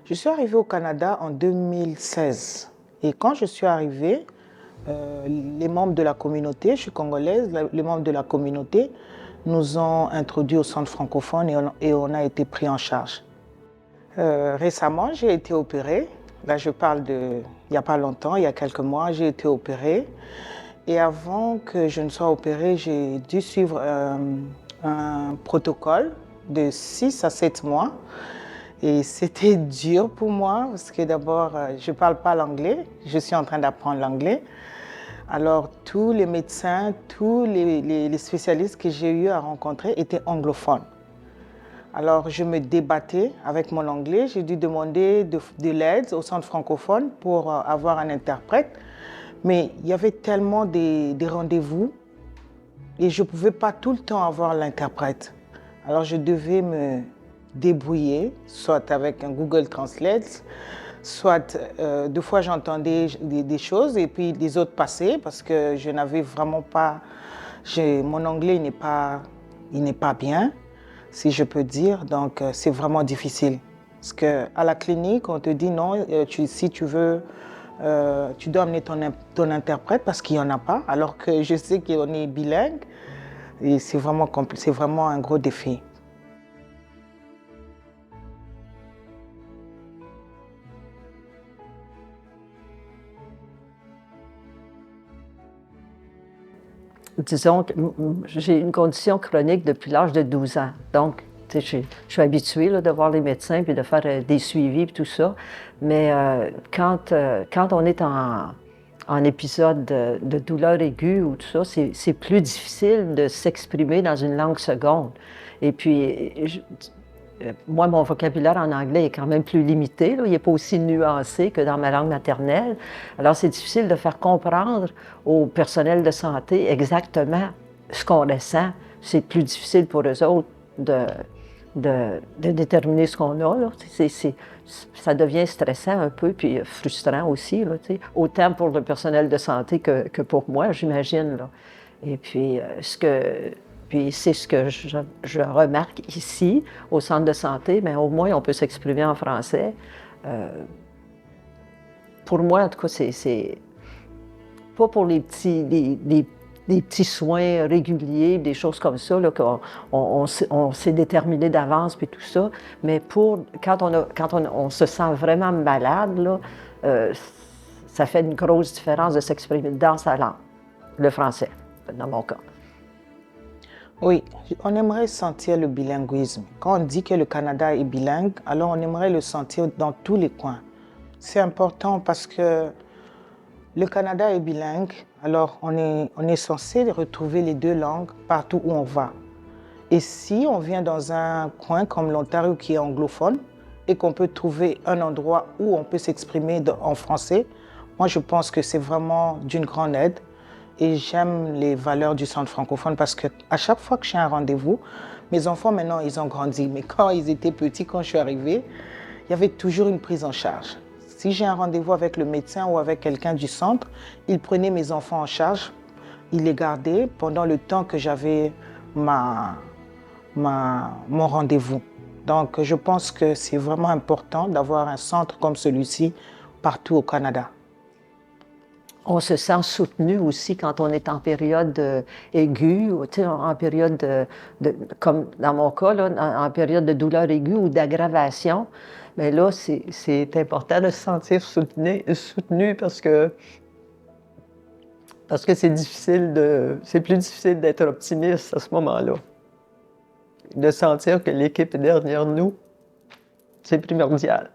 Je suis arrivée au Canada en 2016. Et quand je suis arrivée, les membres de la communauté, je suis congolaise, les membres de la communauté nous ont introduits au centre francophone et on a été pris en charge. Récemment, j'ai été opérée. Là, je parle il n'y a pas longtemps, il y a quelques mois, j'ai été opérée. Et avant que je ne sois opérée, j'ai dû suivre un protocole de 6 à 7 mois. Et c'était dur pour moi parce que d'abord, je ne parle pas l'anglais. Je suis en train d'apprendre l'anglais. Alors, tous les médecins, tous les spécialistes que j'ai eu à rencontrer étaient anglophones. Alors, je me débattais avec mon anglais. J'ai dû demander de l'aide au centre francophone pour avoir un interprète. Mais il y avait tellement des rendez-vous et je ne pouvais pas tout le temps avoir l'interprète. Alors, je devais me débrouiller, soit avec un Google Translate, soit deux fois j'entendais des choses et puis les autres passaient parce que je n'avais vraiment pas, mon anglais il n'est pas bien, si je peux dire, donc c'est vraiment difficile. Parce qu'à la clinique, on te dit non, si tu veux, tu dois amener ton interprète parce qu'il n'y en a pas, alors que je sais qu'on est bilingue et c'est vraiment un gros défi. Disons que j'ai une condition chronique depuis l'âge de 12 ans. Donc, je suis habituée là, de voir les médecins puis de faire des suivis et tout ça. Mais quand on est en épisode de douleur aiguë ou tout ça, c'est plus difficile de s'exprimer dans une langue seconde. Et puis, moi, mon vocabulaire en anglais est quand même plus limité, là. Il n'est pas aussi nuancé que dans ma langue maternelle. Alors, c'est difficile de faire comprendre au personnel de santé exactement ce qu'on ressent. C'est plus difficile pour eux autres de déterminer ce qu'on a, là. Ça devient stressant un peu, puis frustrant aussi, là, autant pour le personnel de santé que pour moi, j'imagine, là. Et puis, puis c'est ce que je remarque ici, au centre de santé, mais au moins on peut s'exprimer en français. Pour moi, en tout cas, c'est pas pour les petits soins réguliers, des choses comme ça, là, on s'est déterminé d'avance, puis tout ça, mais quand on se sent vraiment malade, là, ça fait une grosse différence de s'exprimer dans sa langue, le français, dans mon cas. Oui, on aimerait sentir le bilinguisme. Quand on dit que le Canada est bilingue, alors on aimerait le sentir dans tous les coins. C'est important parce que le Canada est bilingue, alors on est censé retrouver les deux langues partout où on va. Et si on vient dans un coin comme l'Ontario qui est anglophone et qu'on peut trouver un endroit où on peut s'exprimer en français, moi je pense que c'est vraiment d'une grande aide. Et j'aime les valeurs du centre francophone parce qu'à chaque fois que j'ai un rendez-vous, mes enfants maintenant ils ont grandi, mais quand ils étaient petits, quand je suis arrivée, il y avait toujours une prise en charge. Si j'ai un rendez-vous avec le médecin ou avec quelqu'un du centre, il prenait mes enfants en charge, il les gardait pendant le temps que j'avais mon rendez-vous. Donc je pense que c'est vraiment important d'avoir un centre comme celui-ci partout au Canada. On se sent soutenu aussi quand on est en période aiguë, ou, en période comme dans mon cas, là, en période de douleur aiguë ou d'aggravation. Mais là, c'est important de se sentir soutenu parce que c'est plus difficile d'être optimiste à ce moment-là. De sentir que l'équipe est derrière nous, c'est primordial.